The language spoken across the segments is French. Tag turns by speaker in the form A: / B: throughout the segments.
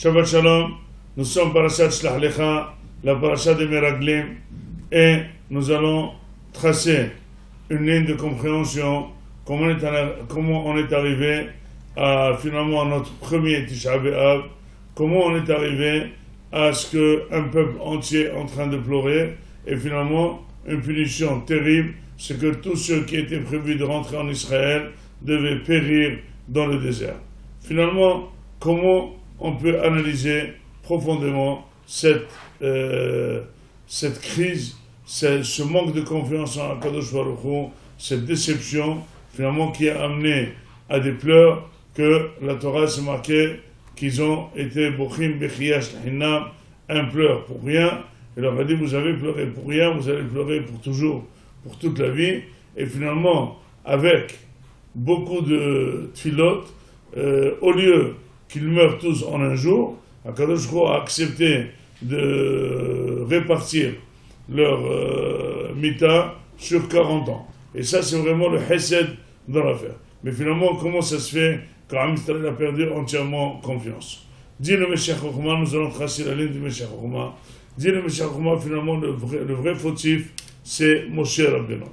A: Shabbat Shalom, nous sommes Parashat Shlach Lecha, la Parashat de Meraglim, et nous allons tracer une ligne de compréhension, comment on est arrivé à finalement notre premier Tisha B'Av, comment on est arrivé à ce qu'un peuple entier est en train de pleurer, et finalement une punition terrible, c'est que tous ceux qui étaient prévus de rentrer en Israël devaient périr dans le désert. Finalement, comment on peut analyser profondément cette crise, ce manque de confiance en Akadosh Baruch Hu, cette déception, finalement, qui a amené à des pleurs que la Torah s'est marquée qu'ils ont été Bochim Bechiyash Hinam, un pleur pour rien. Il leur a dit, vous avez pleuré pour rien, vous allez pleurer pour toujours, pour toute la vie. Et finalement, avec beaucoup de tfilot, au lieu qu'ils meurent tous en un jour, Akadosh Baruch Hu a accepté de répartir leur mita sur 40 ans. Et ça, c'est vraiment le chesed dans l'affaire. Mais finalement, comment ça se fait quand Am Yisraël a perdu entièrement confiance? Dit le Meshach Chochma, nous allons tracer la ligne du Meshach Chochma. Dit le Meshach Chochma, finalement, le vrai fautif, c'est Moshe Rabbeinu.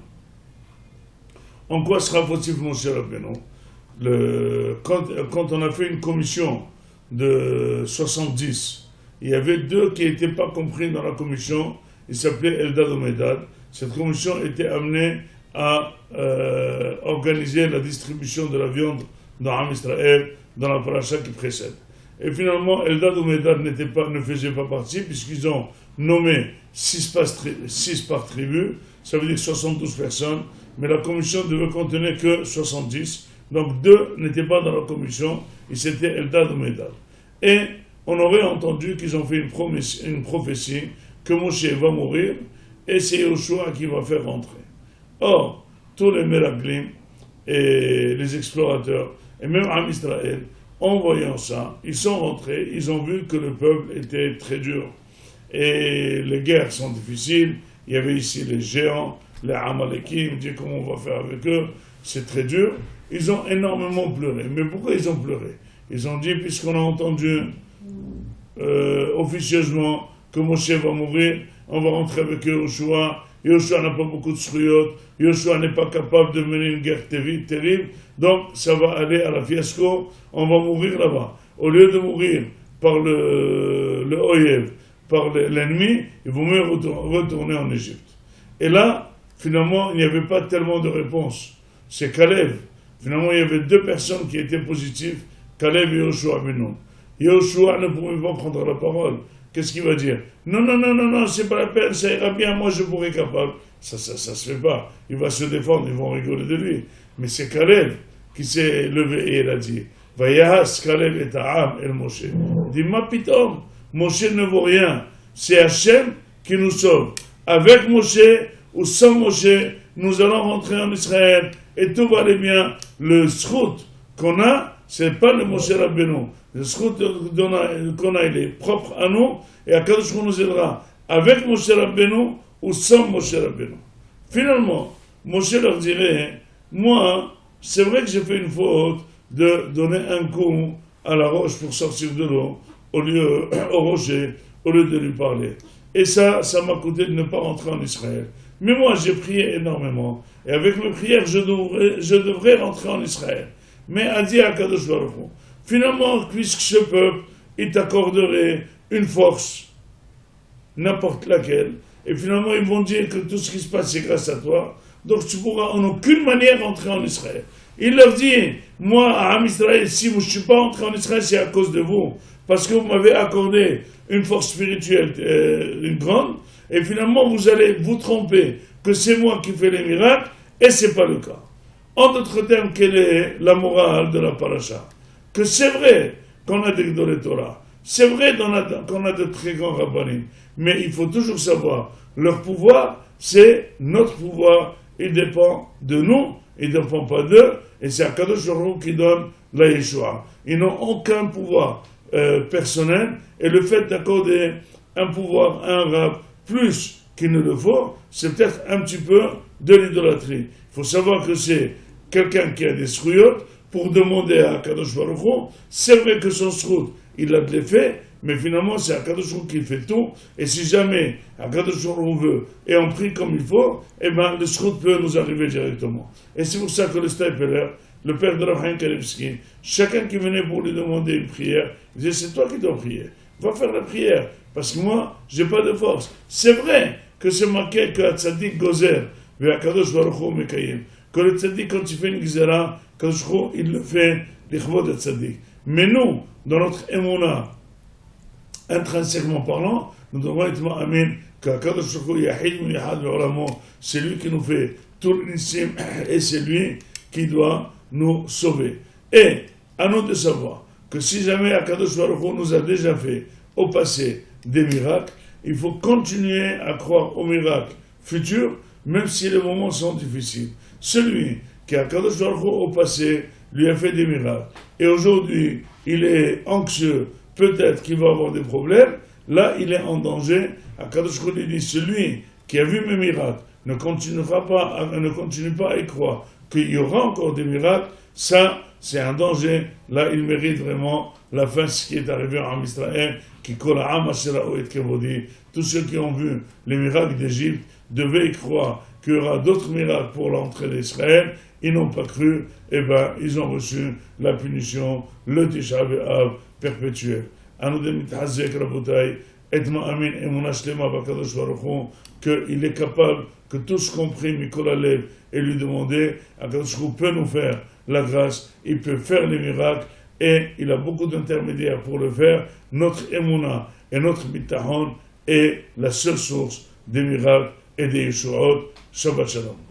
A: En quoi sera fautif Moshe Rabbeinu? Quand on a fait une commission de 70, il y avait deux qui n'étaient pas compris dans la commission, ils s'appelaient Eldad et Medad. Cette commission était amenée à organiser la distribution de la viande dans Am Israël, dans la paracha qui précède. Et finalement, Eldad et Medad ne faisaient pas partie, puisqu'ils ont nommé 6 par tribu, ça veut dire 72 personnes, mais la commission devait contenir que 70. Donc 2 n'étaient pas dans la commission, et c'était Eldad et Medad. Et on aurait entendu qu'ils ont fait une prophétie que Moshe va mourir, et c'est Yoshua qui va faire rentrer. Or, tous les Meraglim et les explorateurs, et même Am Israël, en voyant ça, ils sont rentrés, ils ont vu que le peuple était très dur. Et les guerres sont difficiles, il y avait ici les géants, les Amalekim, dit comment on va faire avec eux, c'est très dur. Ils ont énormément pleuré. Mais pourquoi ils ont pleuré? Ils ont dit, puisqu'on a entendu officieusement que Moshe va mourir, on va rentrer avec Yoshua. Yoshua n'a pas beaucoup de sruyot. Yoshua n'est pas capable de mener une guerre terrible. Donc, ça va aller à la fiasco. On va mourir là-bas. Au lieu de mourir par le Oyev, par l'ennemi, il vaut mieux retourner en Égypte. Et là, finalement, il n'y avait pas tellement de réponses. C'est Kalev. Finalement, il y avait 2 personnes qui étaient positives, Kalev et Yoshua Benoun. Yoshua ne pouvait pas prendre la parole. Qu'est-ce qu'il va dire? Non, c'est pas la peine, ça ira bien, moi je pourrais capable. Ça se fait pas. Il va se défendre, ils vont rigoler de lui. Mais c'est Kalev qui s'est levé et il a dit, Vayahas Kalev et Ta'am el Moshe. Il dit, ma pitom, Moshe ne vaut rien. C'est Hachem qui nous sauve. Avec Moshe ou sans Moshe, nous allons rentrer en Israël et tout va aller bien. Le srout qu'on a, c'est pas le Moshe Rabbeinu. Le srout qu'on a, il est propre à nous et à Kadosh Hu nous aidera avec Moshe Rabbeinu ou sans Moshe Rabbeinu. Finalement, Moshe leur dirait, moi, c'est vrai que j'ai fait une faute de donner un coup à la roche pour sortir de l'eau, au rocher, au lieu de lui parler. Et ça m'a coûté de ne pas rentrer en Israël. Mais moi, j'ai prié énormément. Et avec mes prières, je devrais rentrer en Israël. Mais a dit à Kadosh Baruch Hu, finalement, puisque ce peuple, il t'accorderait une force, n'importe laquelle, et finalement, ils vont dire que tout ce qui se passe, c'est grâce à toi, donc tu pourras en aucune manière rentrer en Israël. Il leur dit, moi, à Am Israël, si je ne suis pas entré en Israël, c'est à cause de vous, parce que vous m'avez accordé une force spirituelle une grande, et finalement vous allez vous tromper que c'est moi qui fais les miracles, et ce n'est pas le cas. En d'autres termes, quelle est la morale de la paracha? Que c'est vrai qu'on a des Gdolei Torah, c'est vrai qu'on a de très grands rabbanim, mais il faut toujours savoir, leur pouvoir, c'est notre pouvoir, il dépend de nous, il ne dépend pas d'eux, et c'est Akadosh Baruch Hu qui donne la Yeshua. Ils n'ont aucun pouvoir personnel, et le fait d'accorder un pouvoir à un rab plus qu'il ne le faut, c'est peut-être un petit peu de l'idolâtrie. Il faut savoir que c'est quelqu'un qui a des srouillottes pour demander à Kadosh Baruch Hu, c'est vrai que son srout il a de l'effet, mais finalement c'est Akadosh Baruch Hu qui fait tout, et si jamais Akadosh Baruch Hu veut, et on prie comme il faut, eh ben le srout peut nous arriver directement. Et c'est pour ça que le Stapler, le père de Rav Chaim Kalevski, chacun qui venait pour lui demander une prière, il disait c'est toi qui dois prier, va faire la prière, parce que moi, j'ai pas de force. C'est vrai que c'est marqué que Tzadik Gozer, Akadosh Baruch Hu Mekayim, que le Tzadik, quand il fait une Gzera, Akadosh Baruch Hu, il le fait, l'Ichvod de Tzadik. Mais nous, dans notre Emouna, intrinsèquement parlant, nous devons être Amin, qu'Akadosh Baruch Hu Yahid Yahad Ve'olamo, c'est lui qui nous fait tout l'Nissim, et c'est lui qui doit nous sauver. Et à nous de savoir que si jamais Akadosh Baruch Hu nous a déjà fait au passé des miracles, il faut continuer à croire aux miracles futurs, même si les moments sont difficiles. Celui qui a Akadosh Baruch Hu au passé lui a fait des miracles, et aujourd'hui il est anxieux, peut-être qu'il va avoir des problèmes, là il est en danger. Akadosh Baruch Hu dit, celui qui a vu mes miracles ne continue pas à y croire qu'il y aura encore des miracles, ça c'est un danger. Là il mérite vraiment la fin, ce qui est arrivé en Israël, qui tous ceux qui ont vu les miracles d'Égypte devaient y croire qu'il y aura d'autres miracles pour l'entrée d'Israël. Ils n'ont pas cru, et ben ils ont reçu la punition, le Tisha B'Av perpétuel. Qu'il est capable que tous compris Mikolalev et lui demander, Akadosh Baruch Hu peut nous faire la grâce, il peut faire les miracles, et il a beaucoup d'intermédiaires pour le faire. Notre Emouna et notre Bitahon est la seule source des miracles et des Yeshuot. Shabbat Shalom.